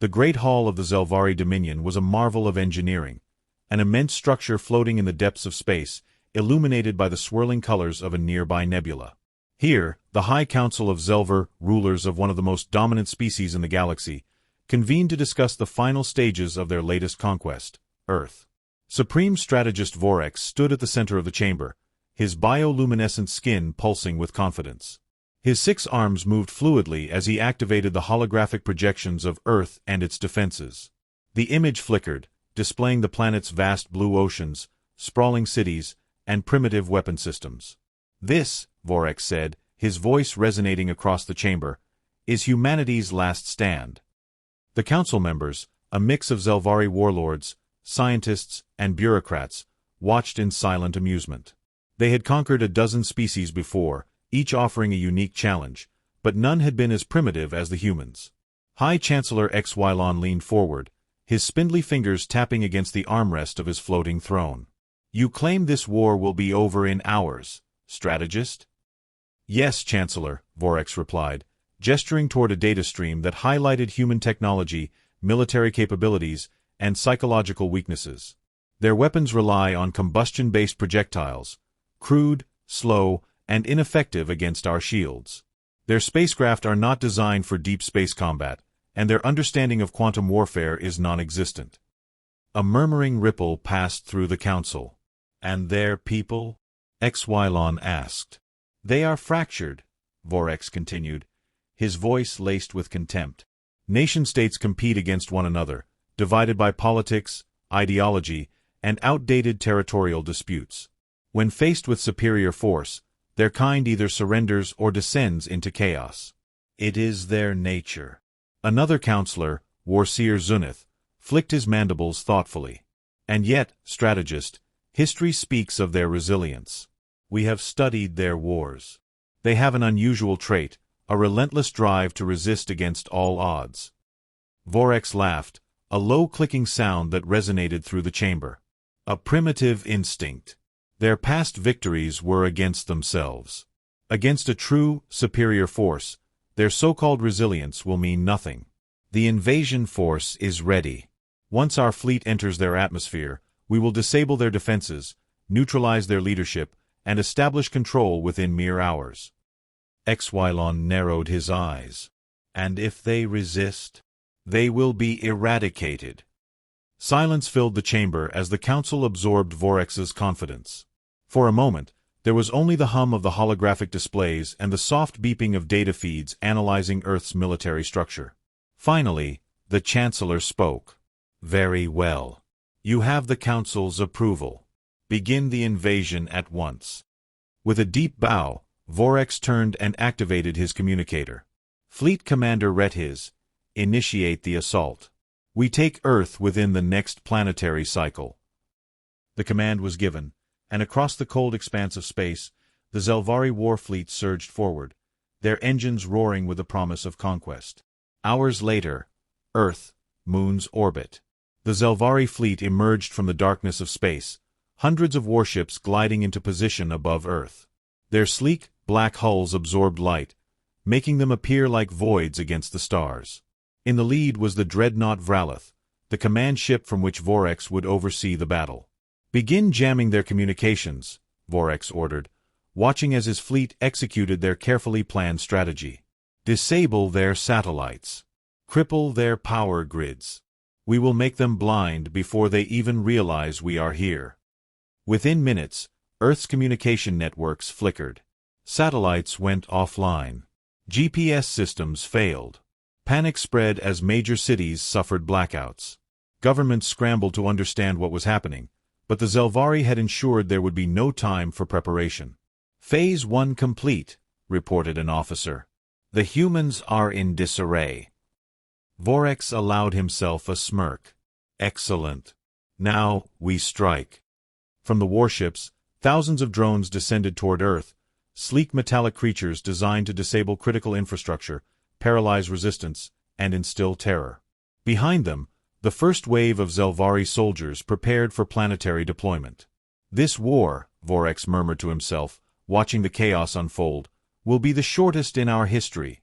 The Great Hall of the Zelvari Dominion was a marvel of engineering, an immense structure floating in the depths of space, illuminated by the swirling colors of a nearby nebula. Here, the High Council of Zelvar, rulers of one of the most dominant species in the galaxy, convened to discuss the final stages of their latest conquest, Earth. Supreme Strategist Vorex stood at the center of the chamber, his bioluminescent skin pulsing with confidence. His 6 arms moved fluidly as he activated the holographic projections of Earth and its defenses. The image flickered, displaying the planet's vast blue oceans, sprawling cities, and primitive weapon systems. This, Vorex said, his voice resonating across the chamber, is humanity's last stand. The council members, a mix of Zelvari warlords, scientists, and bureaucrats, watched in silent amusement. They had conquered a dozen species before, each offering a unique challenge, but none had been as primitive as the humans. High Chancellor HFY leaned forward, his spindly fingers tapping against the armrest of his floating throne. "You claim this war will be over in hours, strategist?" "Yes, Chancellor," Vorex replied, gesturing toward a data stream that highlighted human technology, military capabilities, and psychological weaknesses. Their weapons rely on combustion-based projectiles, crude, slow, and ineffective against our shields. Their spacecraft are not designed for deep space combat, and their understanding of quantum warfare is non-existent. A murmuring ripple passed through the council. "And their people?" HFY asked. "They are fractured," Vorex continued, his voice laced with contempt. "Nation-states compete against one another, divided by politics, ideology, and outdated territorial disputes. When faced with superior force, their kind either surrenders or descends into chaos. It is their nature." Another counselor, Warseer Zunith, flicked his mandibles thoughtfully. "And yet, strategist, history speaks of their resilience. We have studied their wars. They have an unusual trait, a relentless drive to resist against all odds." Vorex laughed, a low clicking sound that resonated through the chamber. "A primitive instinct. Their past victories were against themselves. Against a true, superior force, their so-called resilience will mean nothing. The invasion force is ready. Once our fleet enters their atmosphere, we will disable their defenses, neutralize their leadership, and establish control within mere hours." HFY narrowed his eyes. "And if they resist, they will be eradicated." Silence filled the chamber as the council absorbed Vorex's confidence. For a moment, there was only the hum of the holographic displays and the soft beeping of data feeds analyzing Earth's military structure. Finally, the Chancellor spoke. "Very well. You have the Council's approval. Begin the invasion at once." With a deep bow, Vorex turned and activated his communicator. "Fleet Commander Rethiz, initiate the assault. We take Earth within the next planetary cycle." The command was given, and across the cold expanse of space, the Zelvari war fleet surged forward, their engines roaring with the promise of conquest. Hours later, Earth, Moon's orbit. The Zelvari fleet emerged from the darkness of space, hundreds of warships gliding into position above Earth. Their sleek, black hulls absorbed light, making them appear like voids against the stars. In the lead was the dreadnought Vralith, the command ship from which Vorex would oversee the battle. "Begin jamming their communications," Vorex ordered, watching as his fleet executed their carefully planned strategy. "Disable their satellites. Cripple their power grids. We will make them blind before they even realize we are here." Within minutes, Earth's communication networks flickered. Satellites went offline. GPS systems failed. Panic spread as major cities suffered blackouts. Governments scrambled to understand what was happening, but the Zelvari had ensured there would be no time for preparation. "Phase 1 complete," reported an officer. "The humans are in disarray." Vorex allowed himself a smirk. "Excellent. Now we strike." From the warships, thousands of drones descended toward Earth, sleek metallic creatures designed to disable critical infrastructure, paralyze resistance, and instill terror. Behind them, the first wave of Zelvari soldiers prepared for planetary deployment. "This war," Vorex murmured to himself, watching the chaos unfold, "will be the shortest in our history."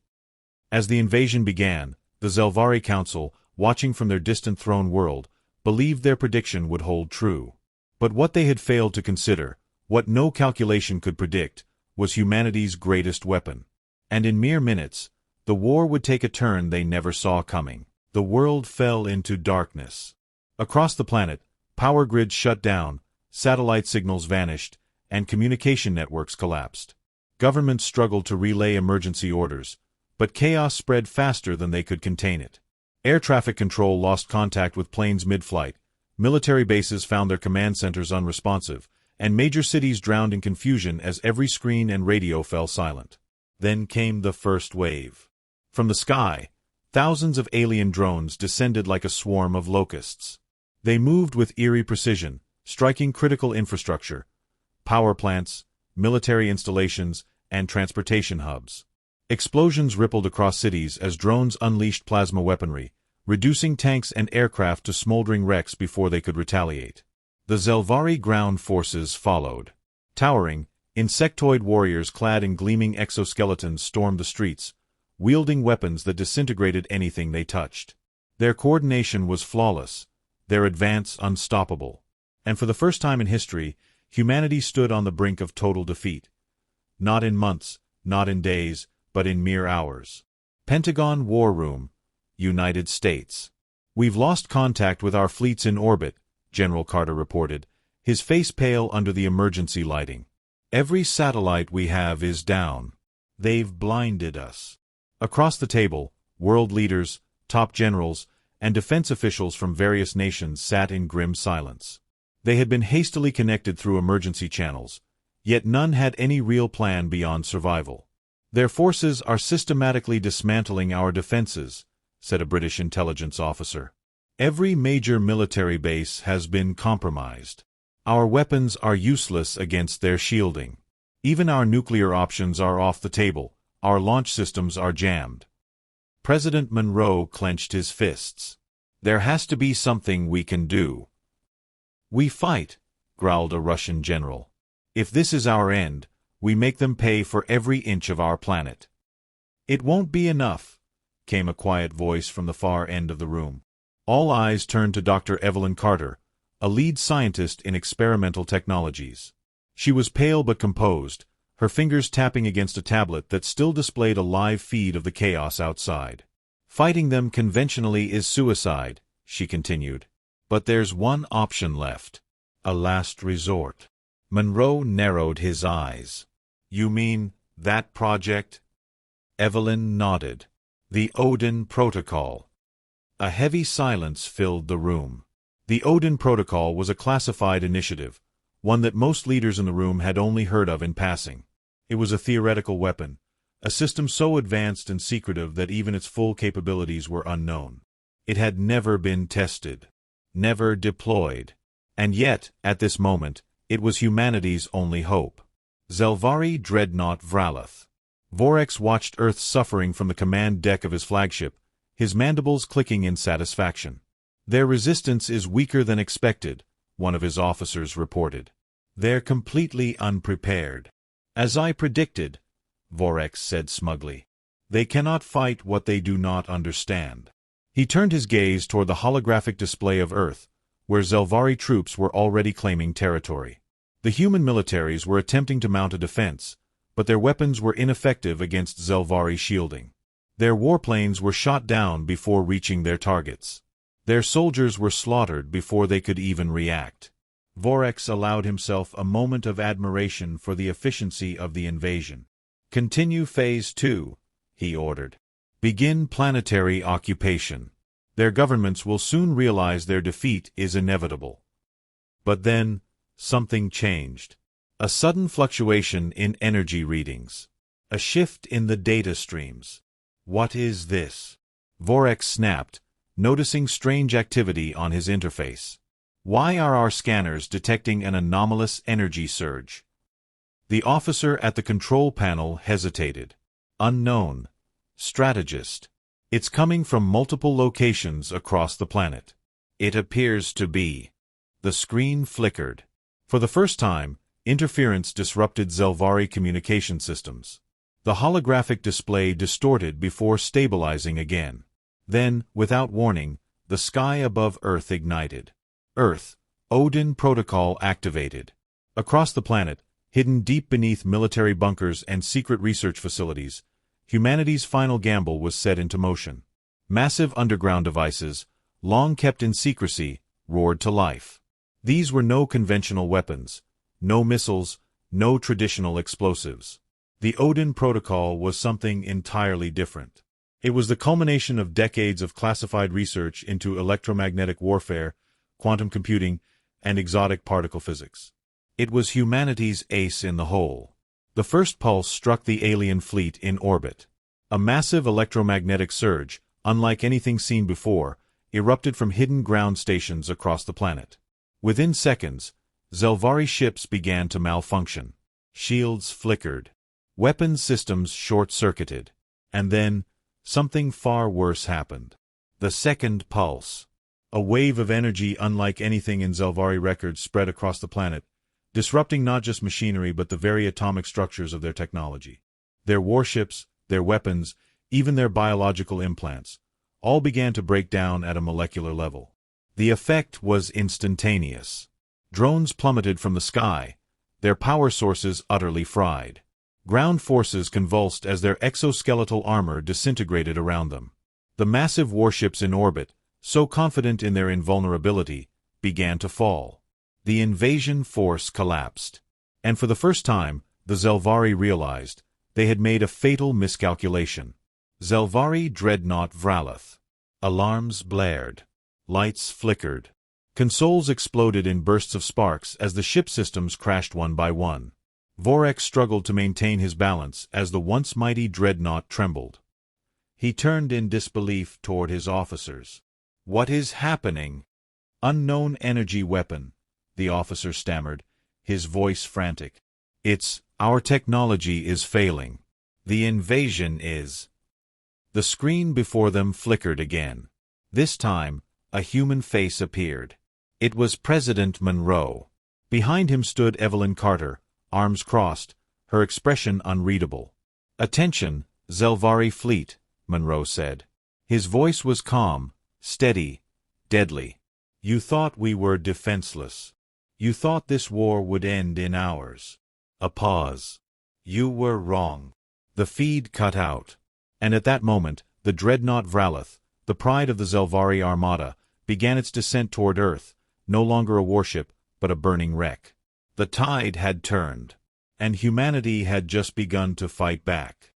As the invasion began, the Zelvari Council, watching from their distant throne world, believed their prediction would hold true. But what they had failed to consider, what no calculation could predict, was humanity's greatest weapon. And in mere minutes, the war would take a turn they never saw coming. The world fell into darkness. Across the planet, power grids shut down, satellite signals vanished, and communication networks collapsed. Governments struggled to relay emergency orders, but chaos spread faster than they could contain it. Air traffic control lost contact with planes mid-flight, military bases found their command centers unresponsive, and major cities drowned in confusion as every screen and radio fell silent. Then came the first wave. From the sky, thousands of alien drones descended like a swarm of locusts. They moved with eerie precision, striking critical infrastructure, power plants, military installations, and transportation hubs. Explosions rippled across cities as drones unleashed plasma weaponry, reducing tanks and aircraft to smoldering wrecks before they could retaliate. The Zelvari ground forces followed. Towering, insectoid warriors clad in gleaming exoskeletons stormed the streets, wielding weapons that disintegrated anything they touched. Their coordination was flawless, their advance unstoppable. And for the first time in history, humanity stood on the brink of total defeat. Not in months, not in days, but in mere hours. Pentagon War Room, United States. "We've lost contact with our fleets in orbit," General Carter reported, his face pale under the emergency lighting. "Every satellite we have is down. They've blinded us." Across the table, world leaders, top generals, and defense officials from various nations sat in grim silence. They had been hastily connected through emergency channels, yet none had any real plan beyond survival. "Their forces are systematically dismantling our defenses," said a British intelligence officer. "Every major military base has been compromised. Our weapons are useless against their shielding. Even our nuclear options are off the table, our launch systems are jammed." President Monroe clenched his fists. "There has to be something we can do." "We fight," growled a Russian general. "If this is our end, we make them pay for every inch of our planet." "It won't be enough," came a quiet voice from the far end of the room. All eyes turned to Dr. Evelyn Carter, a lead scientist in experimental technologies. She was pale but composed, her fingers tapping against a tablet that still displayed a live feed of the chaos outside. "Fighting them conventionally is suicide," she continued. "But there's one option left. A last resort." Monroe narrowed his eyes. "You mean that project?" Evelyn nodded. "The Odin Protocol." A heavy silence filled the room. The Odin Protocol was a classified initiative, one that most leaders in the room had only heard of in passing. It was a theoretical weapon, a system so advanced and secretive that even its full capabilities were unknown. It had never been tested, never deployed. And yet, at this moment, it was humanity's only hope. Zelvari Dreadnought Vraloth. Vorex watched Earth's suffering from the command deck of his flagship, his mandibles clicking in satisfaction. "Their resistance is weaker than expected," one of his officers reported. "They're completely unprepared." "As I predicted," Vorex said smugly. "They cannot fight what they do not understand." He turned his gaze toward the holographic display of Earth, where Zelvari troops were already claiming territory. The human militaries were attempting to mount a defense, but their weapons were ineffective against Zelvari shielding. Their warplanes were shot down before reaching their targets. Their soldiers were slaughtered before they could even react. Vorex allowed himself a moment of admiration for the efficiency of the invasion. "Continue Phase 2, he ordered. "Begin planetary occupation. Their governments will soon realize their defeat is inevitable." But then, something changed. A sudden fluctuation in energy readings. A shift in the data streams. "What is this?" Vorex snapped, noticing strange activity on his interface. "Why are our scanners detecting an anomalous energy surge?" The officer at the control panel hesitated. "Unknown. Strategist. It's coming from multiple locations across the planet. It appears to be." The screen flickered. For the first time, interference disrupted Zelvari communication systems. The holographic display distorted before stabilizing again. Then, without warning, the sky above Earth ignited. Earth, Odin Protocol activated. Across the planet, hidden deep beneath military bunkers and secret research facilities, humanity's final gamble was set into motion. Massive underground devices, long kept in secrecy, roared to life. These were no conventional weapons, no missiles, no traditional explosives. The Odin Protocol was something entirely different. It was the culmination of decades of classified research into electromagnetic warfare, quantum computing, and exotic particle physics. It was humanity's ace in the hole. The first pulse struck the alien fleet in orbit. A massive electromagnetic surge, unlike anything seen before, erupted from hidden ground stations across the planet. Within seconds, Zelvari ships began to malfunction. Shields flickered. Weapons systems short-circuited. And then, something far worse happened. The second pulse. A wave of energy unlike anything in Zelvari records spread across the planet, disrupting not just machinery but the very atomic structures of their technology. Their warships, their weapons, even their biological implants, all began to break down at a molecular level. The effect was instantaneous. Drones plummeted from the sky, their power sources utterly fried. Ground forces convulsed as their exoskeletal armor disintegrated around them. The massive warships in orbit, so confident in their invulnerability, began to fall. The invasion force collapsed. And for the first time, the Zelvari realized they had made a fatal miscalculation. Zelvari Dreadnought Vralath. Alarms blared. Lights flickered. Consoles exploded in bursts of sparks as the ship systems crashed one by one. Vorex struggled to maintain his balance as the once mighty dreadnought trembled. He turned in disbelief toward his officers. "What is happening?" "Unknown energy weapon," the officer stammered, his voice frantic. Our technology is failing. The invasion is." The screen before them flickered again. This time, a human face appeared. It was President Monroe. Behind him stood Evelyn Carter, arms crossed, her expression unreadable. "Attention, Zelvari fleet," Monroe said. His voice was calm, steady, deadly. "You thought we were defenseless. You thought this war would end in hours." A pause. "You were wrong." The feed cut out. And at that moment, the dreadnought Vralath, the pride of the Zelvari armada, began its descent toward Earth, no longer a warship, but a burning wreck. The tide had turned, and humanity had just begun to fight back.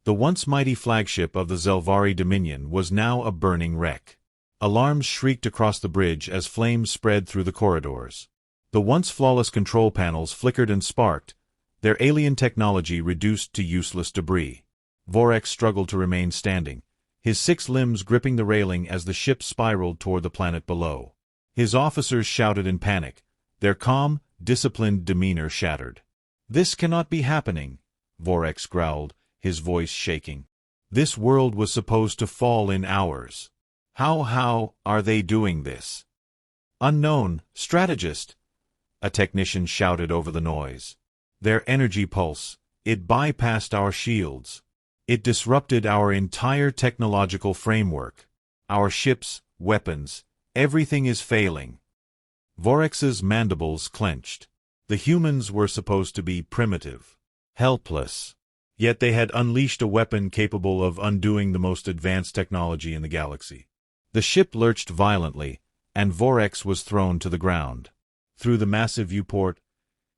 The once mighty flagship of the Zelvari Dominion was now a burning wreck. Alarms shrieked across the bridge as flames spread through the corridors. The once flawless control panels flickered and sparked, their alien technology reduced to useless debris. Vorex struggled to remain standing, his 6 limbs gripping the railing as the ship spiraled toward the planet below. His officers shouted in panic, their calm, disciplined demeanor shattered. "This cannot be happening," Vorex growled, his voice shaking. "This world was supposed to fall in hours. How are they doing this?" "Unknown, strategist," a technician shouted over the noise. "Their energy pulse, it bypassed our shields. It disrupted our entire technological framework. Our ships, weapons, everything is failing." Vorex's mandibles clenched. The humans were supposed to be primitive, helpless. Yet they had unleashed a weapon capable of undoing the most advanced technology in the galaxy. The ship lurched violently, and Vorex was thrown to the ground. Through the massive viewport,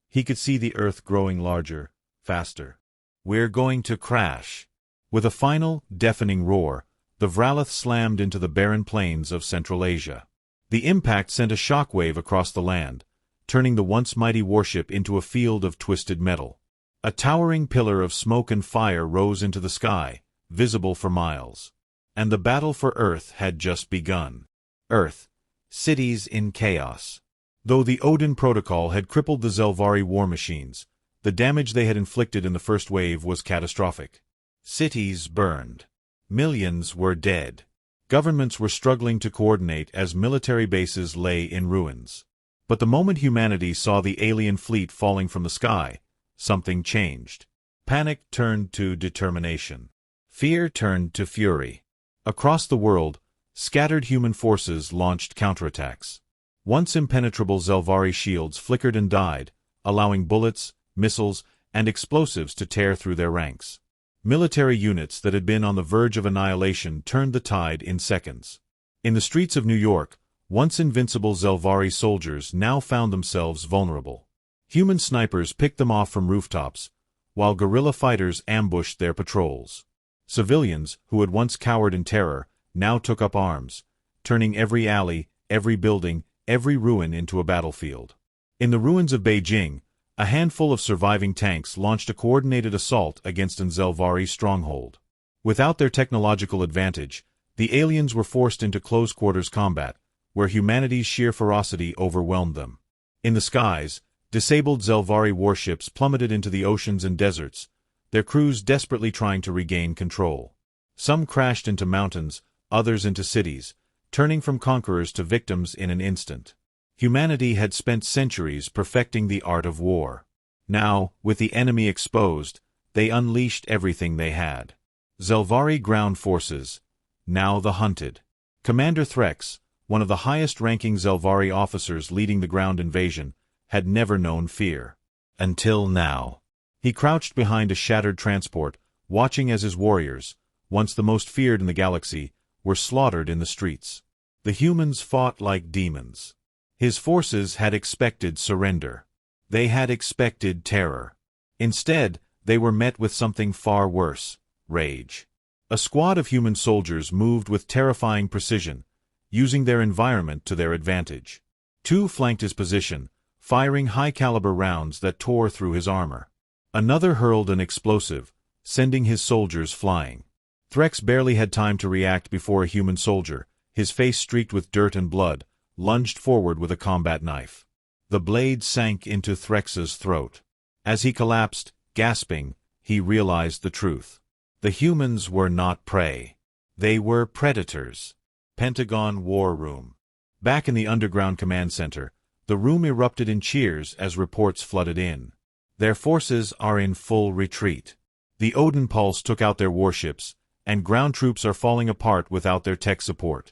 he could see the Earth growing larger, faster. "We're going to crash." With a final, deafening roar, the Vralath slammed into the barren plains of Central Asia. The impact sent a shockwave across the land, turning the once mighty warship into a field of twisted metal. A towering pillar of smoke and fire rose into the sky, visible for miles. And the battle for Earth had just begun. Earth, cities in chaos. Though the Odin Protocol had crippled the Zelvari war machines, the damage they had inflicted in the first wave was catastrophic. Cities burned. Millions were dead. Governments were struggling to coordinate as military bases lay in ruins. But the moment humanity saw the alien fleet falling from the sky, something changed. Panic turned to determination. Fear turned to fury. Across the world, Scattered human forces launched counterattacks. Once impenetrable Zelvari shields flickered and died, allowing bullets, missiles, and explosives to tear through their ranks. Military units that had been on the verge of annihilation turned the tide in seconds. In the streets of New York, once invincible Zelvari soldiers now found themselves vulnerable. Human snipers picked them off from rooftops, while guerrilla fighters ambushed their patrols. Civilians, who had once cowered in terror, now took up arms, turning every alley, every building, every ruin into a battlefield. In the ruins of Beijing, a handful of surviving tanks launched a coordinated assault against an Zelvari stronghold. Without their technological advantage, the aliens were forced into close-quarters combat, where humanity's sheer ferocity overwhelmed them. In the skies, disabled Zelvari warships plummeted into the oceans and deserts, their crews desperately trying to regain control. Some crashed into mountains, others into cities, turning from conquerors to victims in an instant. Humanity had spent centuries perfecting the art of war. Now, with the enemy exposed, they unleashed everything they had. Zelvari ground forces, now the hunted. Commander Threx, one of the highest-ranking Zelvari officers leading the ground invasion, had never known fear. Until now. He crouched behind a shattered transport, watching as his warriors, once the most feared in the galaxy, were slaughtered in the streets. The humans fought like demons. His forces had expected surrender. They had expected terror. Instead, they were met with something far worse: rage. A squad of human soldiers moved with terrifying precision, using their environment to their advantage. Two flanked his position, firing high-caliber rounds that tore through his armor. Another hurled an explosive, sending his soldiers flying. Threx barely had time to react before a human soldier, his face streaked with dirt and blood, lunged forward with a combat knife. The blade sank into Threx's throat. As he collapsed, gasping, he realized the truth. The humans were not prey. They were predators. Pentagon War Room. Back in the underground command center, the room erupted in cheers as reports flooded in. Their forces are in full retreat. The Odin Pulse took out their warships, and ground troops are falling apart without their tech support.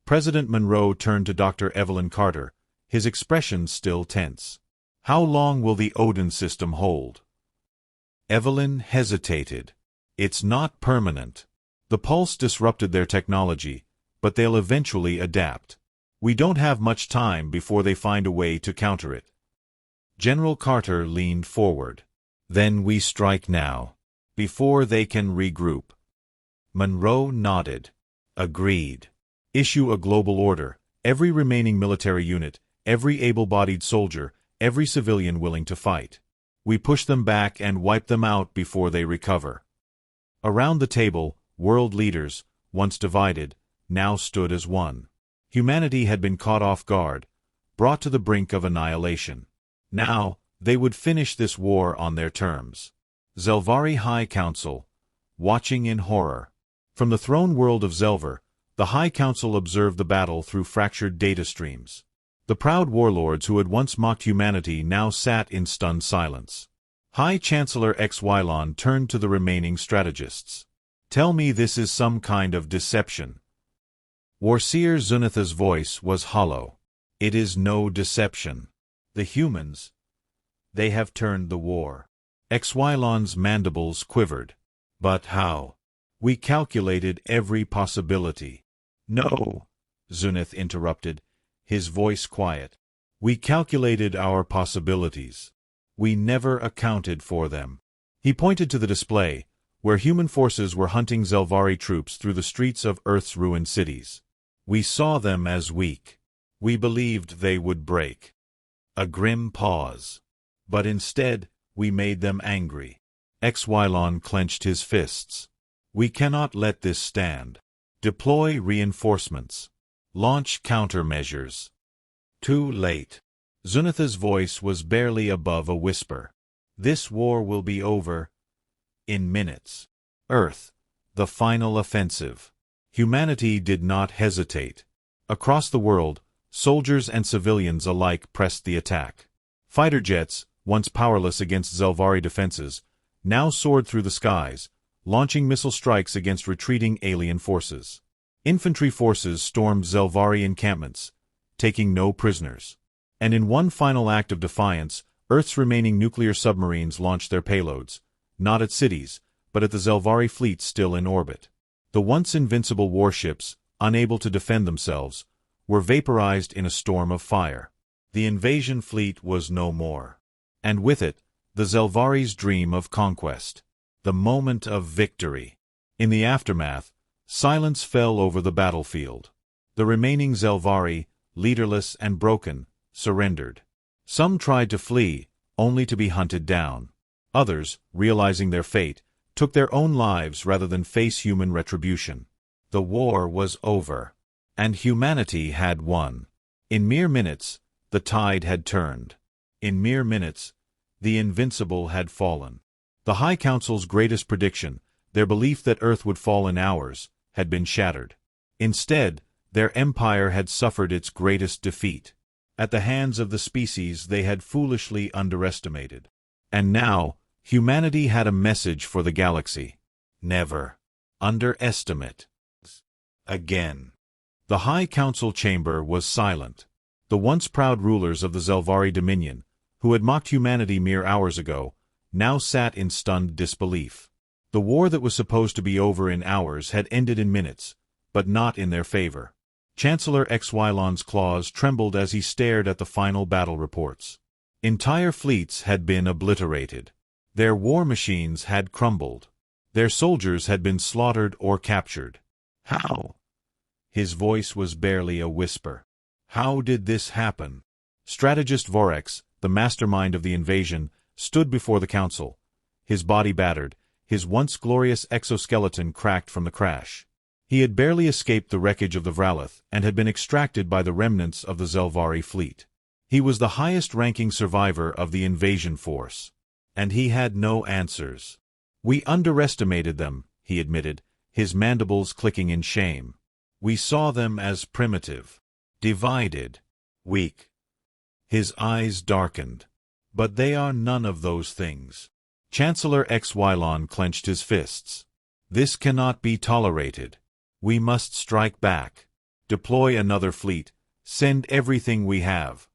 President Monroe turned to Dr. Evelyn Carter, his expression still tense. How long will the Odin system hold? Evelyn hesitated. It's not permanent. The Pulse disrupted their technology, but they'll eventually adapt. We don't have much time before they find a way to counter it. General Carter leaned forward. Then we strike now, before they can regroup. Monroe nodded. Agreed. Issue a global order. Every remaining military unit, every able-bodied soldier, every civilian willing to fight. We push them back and wipe them out before they recover. Around the table, world leaders, once divided, now stood as one. Humanity had been caught off guard, brought to the brink of annihilation. Now, they would finish this war on their terms. Zelvari High Council, watching in horror. From the throne world of Zelvar, the High Council observed the battle through fractured data streams. The proud warlords who had once mocked humanity now sat in stunned silence. High Chancellor Xylon turned to the remaining strategists. Tell me this is some kind of deception. Warseer Zunitha's voice was hollow. It is no deception. The humans, they have turned the war. Xylon's mandibles quivered. But how? We calculated every possibility. No, Zunith interrupted, his voice quiet. We calculated our possibilities. We never accounted for them. He pointed to the display, where human forces were hunting Zelvari troops through the streets of Earth's ruined cities. We saw them as weak. We believed they would break. A grim pause. But instead, we made them angry. Xylon clenched his fists. We cannot let this stand. Deploy reinforcements. Launch countermeasures. Too late. Zunitha's voice was barely above a whisper. This war will be over in minutes. Earth, the final offensive. Humanity did not hesitate. Across the world, soldiers and civilians alike pressed the attack. Fighter jets, once powerless against Zelvari defenses, now soared through the skies, launching missile strikes against retreating alien forces. Infantry forces stormed Zelvari encampments, taking no prisoners. And in one final act of defiance, Earth's remaining nuclear submarines launched their payloads, not at cities, but at the Zelvari fleet still in orbit. The once invincible warships, unable to defend themselves, were vaporized in a storm of fire. The invasion fleet was no more. And with it, the Zelvari's dream of conquest. The moment of victory. In the aftermath, silence fell over the battlefield. The remaining Zelvari, leaderless and broken, surrendered. Some tried to flee, only to be hunted down. Others, realizing their fate, took their own lives rather than face human retribution. The war was over, and humanity had won. In mere minutes, the tide had turned. In mere minutes, the invincible had fallen. The High Council's greatest prediction, their belief that Earth would fall in hours, had been shattered. Instead, their empire had suffered its greatest defeat, at the hands of the species they had foolishly underestimated. And now, humanity had a message for the galaxy. Never underestimate again. The High Council chamber was silent. The once proud rulers of the Zelvari Dominion, who had mocked humanity mere hours ago, now sat in stunned disbelief. The war that was supposed to be over in hours had ended in minutes, but not in their favor. Chancellor Xylon's claws trembled as he stared at the final battle reports. Entire fleets had been obliterated. Their war machines had crumbled. Their soldiers had been slaughtered or captured. How? His voice was barely a whisper. How did this happen? Strategist Vorex, the mastermind of the invasion, stood before the council. His body battered, his once glorious exoskeleton cracked from the crash. He had barely escaped the wreckage of the Vralith and had been extracted by the remnants of the Zelvari fleet. He was the highest-ranking survivor of the invasion force. And he had no answers. We underestimated them, he admitted, his mandibles clicking in shame. We saw them as primitive, divided, weak. His eyes darkened. But they are none of those things. Chancellor Xylon clenched his fists. This cannot be tolerated. We must strike back. Deploy another fleet. Send everything we have.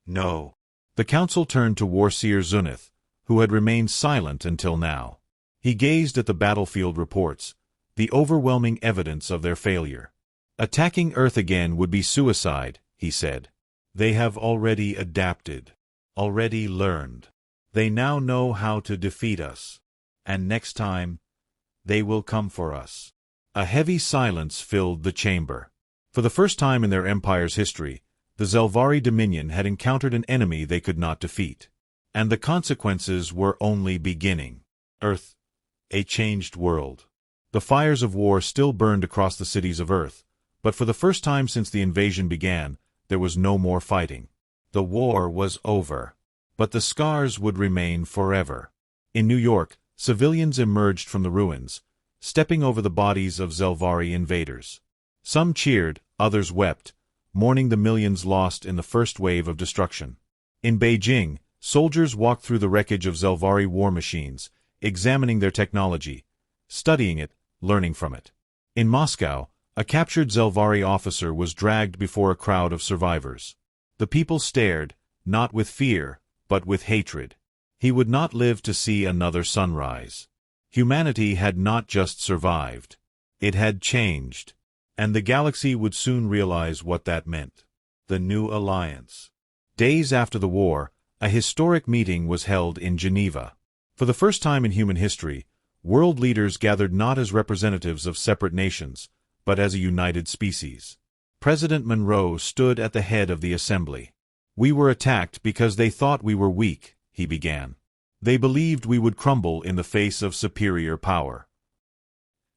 No. The council turned to Warseer Zunith, who had remained silent until now. He gazed at the battlefield reports, the overwhelming evidence of their failure. Attacking Earth again would be suicide, he said. They have already adapted, already learned. They now know how to defeat us. And next time, they will come for us. A heavy silence filled the chamber. For the first time in their empire's history, the Zelvari Dominion had encountered an enemy they could not defeat. And the consequences were only beginning. Earth, a changed world. The fires of war still burned across the cities of Earth, but for the first time since the invasion began, there was no more fighting. The war was over. But the scars would remain forever. In New York, civilians emerged from the ruins, stepping over the bodies of Zelvari invaders. Some cheered, others wept, mourning the millions lost in the first wave of destruction. In Beijing, soldiers walked through the wreckage of Zelvari war machines, examining their technology, studying it, learning from it. In Moscow, a captured Zelvari officer was dragged before a crowd of survivors. The people stared, not with fear, but with hatred. He would not live to see another sunrise. Humanity had not just survived. It had changed. And the galaxy would soon realize what that meant. The new alliance. Days after the war, a historic meeting was held in Geneva. For the first time in human history, world leaders gathered not as representatives of separate nations, but as a united species. President Monroe stood at the head of the assembly. We were attacked because they thought we were weak, he began. They believed we would crumble in the face of superior power.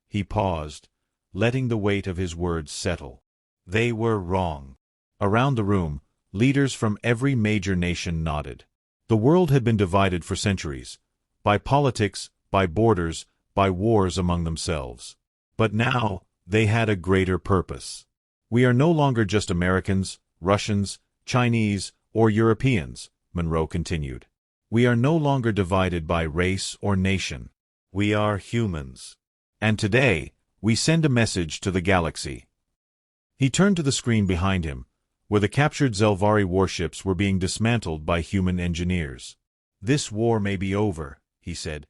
He paused, letting the weight of his words settle. They were wrong. Around the room, leaders from every major nation nodded. The world had been divided for centuries, by politics, by borders, by wars among themselves. But now, they had a greater purpose. We are no longer just Americans, Russians, Chinese, or Europeans, Monroe continued. We are no longer divided by race or nation. We are humans. And today, We send a message to the galaxy. He turned to the screen behind him, where the captured Zelvari warships were being dismantled by human engineers. This war may be over, he said,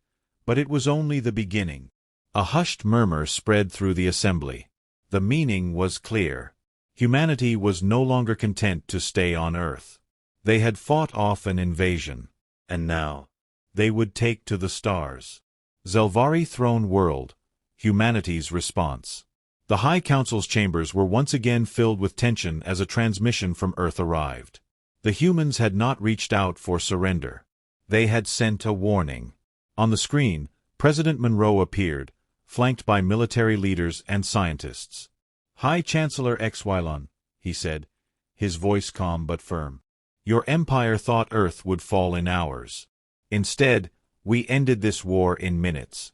but it was only the beginning. A hushed murmur spread through the assembly. The meaning was clear. Humanity was no longer content to stay on Earth. They had fought off an invasion, and now they would take to the stars. Zelvari throne world, humanity's response. The High Council's chambers were once again filled with tension as a transmission from Earth arrived. The humans had not reached out for surrender. They had sent a warning. On the screen, President Monroe appeared, flanked by military leaders and scientists. High Chancellor Xylon, he said, his voice calm but firm. Your empire thought Earth would fall in hours. Instead, we ended this war in minutes.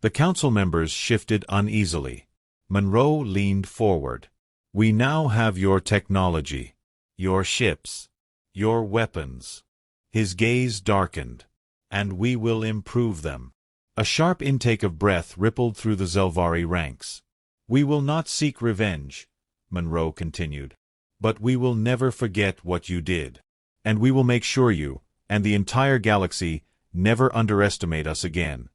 The council members shifted uneasily. Monroe leaned forward. We now have your technology, your ships, your weapons. His gaze darkened. And we will improve them. A sharp intake of breath rippled through the Zelvari ranks. We will not seek revenge, Monroe continued. But we will never forget what you did. And we will make sure you, and the entire galaxy, never underestimate us again.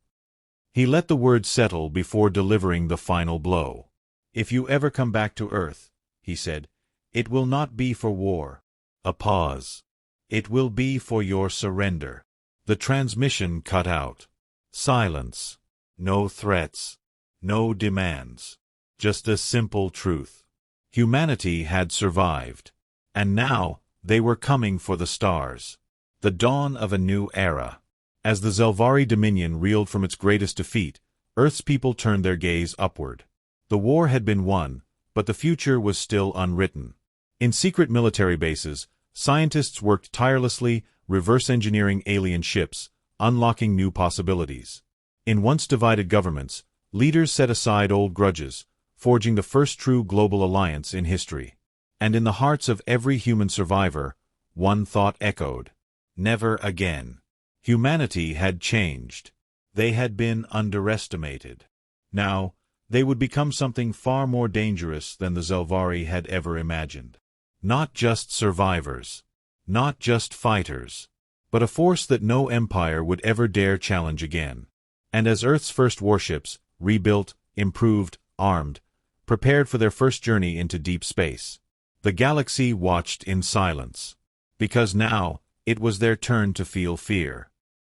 He let the words settle before delivering the final blow. If you ever come back to Earth, he said, it will not be for war. A pause. It will be for your surrender. The transmission cut out. Silence. No threats. No demands. Just a simple truth. Humanity had survived. And now, they were coming for the stars. The dawn of a new era. As the Zelvari Dominion reeled from its greatest defeat, Earth's people turned their gaze upward. The war had been won, but the future was still unwritten. In secret military bases, scientists worked tirelessly, reverse-engineering alien ships, unlocking new possibilities. In once divided governments, leaders set aside old grudges, forging the first true global alliance in history. And in the hearts of every human survivor, one thought echoed. Never again. Humanity had changed. They had been underestimated. Now, they would become something far more dangerous than the Zelvari had ever imagined. Not just survivors. Not just fighters. But a force that no empire would ever dare challenge again. And as Earth's first warships, rebuilt, improved, armed, prepared for their first journey into deep space, the galaxy watched in silence. Because now, it was their turn to feel fear.